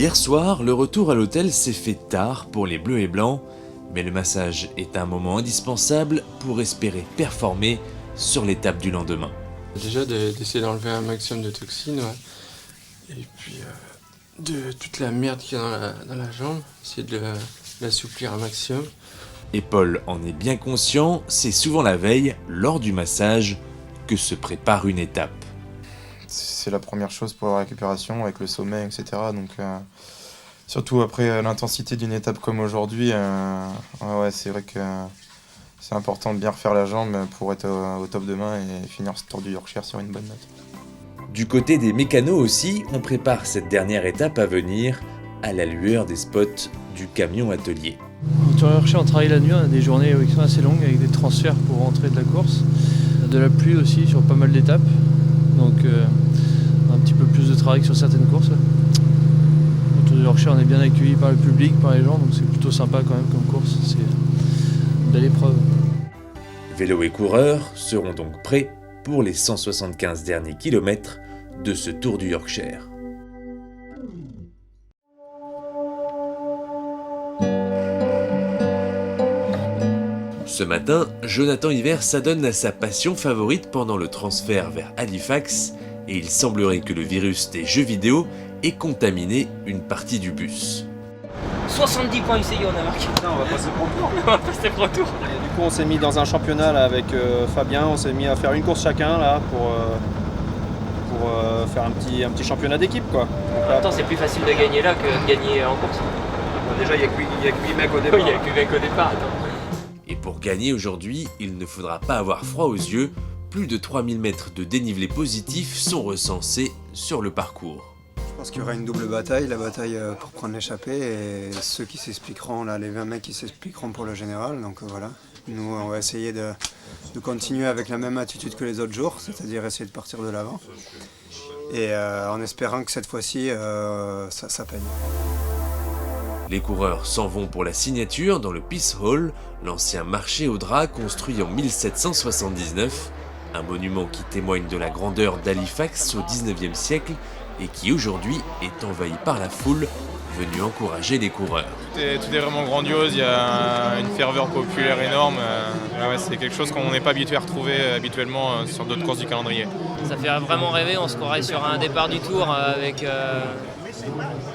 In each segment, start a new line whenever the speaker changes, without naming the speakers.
Hier soir, le retour à l'hôtel s'est fait tard pour les bleus et blancs, mais le massage est un moment indispensable pour espérer performer sur l'étape du lendemain.
Déjà d'essayer d'enlever un maximum de toxines, ouais. Et puis de toute la merde qu'il y a dans la jambe, essayer de l'assouplir un maximum.
Et Paul en est bien conscient, c'est souvent la veille, lors du massage, que se prépare une étape.
C'est la première chose pour la récupération, avec le sommeil, etc. Donc, surtout après l'intensité d'une étape comme aujourd'hui, ouais, c'est vrai que c'est important de bien refaire la jambe pour être au top demain et finir ce Tour du Yorkshire sur une bonne note.
Du côté des mécanos aussi, on prépare cette dernière étape à venir à la lueur des spots du camion atelier.
Au Tour du Yorkshire, on travaille la nuit, on a des journées qui sont assez longues avec des transferts pour rentrer de la course. De la pluie aussi sur pas mal d'étapes, donc un petit peu plus de travail que sur certaines courses. Au Tour du Yorkshire, on est bien accueilli par le public, par les gens, donc c'est plutôt sympa quand même comme course, c'est une belle épreuve.
Vélo et coureurs seront donc prêts pour les 175 derniers kilomètres de ce Tour du Yorkshire. Ce matin, Jonathan Hiver s'adonne à sa passion favorite pendant le transfert vers Halifax et il semblerait que le virus des jeux vidéo ait contaminé une partie du bus.
70 points essayés, on a marqué.
Non, on va passer pour le tour.
On va passer pour le tour.
Et du coup, on s'est mis dans un championnat là, avec Fabien, on s'est mis à faire une course chacun là, pour faire un petit championnat d'équipe, quoi.
En même temps, c'est plus facile de gagner là que de gagner en course.
Déjà, il y a que 8 mecs au départ.
Oui, il y a que 8 mecs au départ. Attends.
Et pour gagner aujourd'hui, il ne faudra pas avoir froid aux yeux, plus de 3000 mètres de dénivelé positif sont recensés sur le parcours.
Je pense qu'il y aura une double bataille, la bataille pour prendre l'échappée et ceux qui s'expliqueront, là, les 20 mecs qui s'expliqueront pour le général. Donc voilà, nous on va essayer de continuer avec la même attitude que les autres jours, c'est-à-dire essayer de partir de l'avant. Et en espérant que cette fois-ci, ça paye.
Les coureurs s'en vont pour la signature dans le Peace Hall, l'ancien marché aux draps construit en 1779, un monument qui témoigne de la grandeur d'Halifax au XIXe siècle et qui aujourd'hui est envahi par la foule venue encourager les coureurs.
Tout est vraiment grandiose, il y a une ferveur populaire énorme. Ouais, c'est quelque chose qu'on n'est pas habitué à retrouver habituellement sur d'autres courses du calendrier.
Ça fait vraiment rêver, on se croirait sur un départ du Tour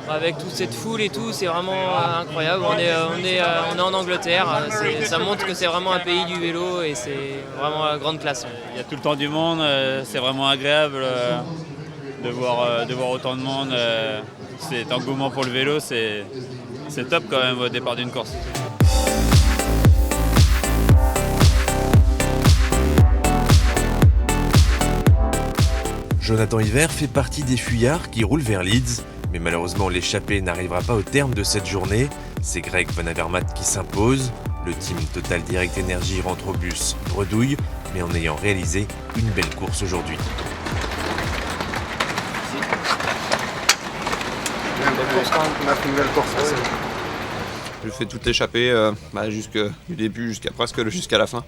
avec toute cette foule et tout, c'est vraiment incroyable. On est en Angleterre, ça montre que c'est vraiment un pays du vélo et c'est vraiment la grande classe.
Il y a tout le temps du monde, c'est vraiment agréable de voir autant de monde. Cet engouement pour le vélo, c'est top quand même au départ d'une course.
Jonathan Hiver fait partie des fuyards qui roulent vers Leeds, mais malheureusement l'échappée n'arrivera pas au terme de cette journée. C'est Greg Van Avermaet qui s'impose. Le team Total Direct Energy rentre au bus bredouille, mais en ayant réalisé une belle course aujourd'hui.
On a fait une belle course.
Je fais toute l'échappée du début jusqu'à la fin.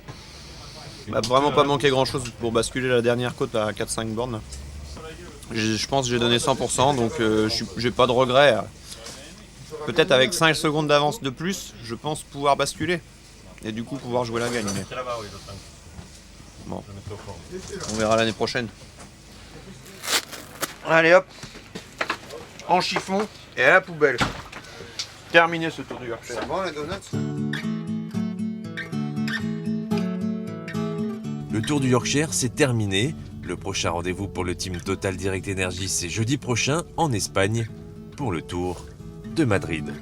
Vraiment pas manqué grand chose pour basculer la dernière côte à 4-5 bornes. Je pense que j'ai donné 100%, donc j'ai pas de regrets. Peut-être avec 5 secondes d'avance de plus, je pense pouvoir basculer et du coup pouvoir jouer la gagne. Mais... Bon, on verra l'année prochaine. Allez hop, en chiffon et à la poubelle. Terminé ce Tour du Yorkshire.
C'est bon les donuts?
Le Tour du Yorkshire, c'est terminé. Le prochain rendez-vous pour le team Total Direct Energy, c'est jeudi prochain en Espagne pour le Tour de Madrid.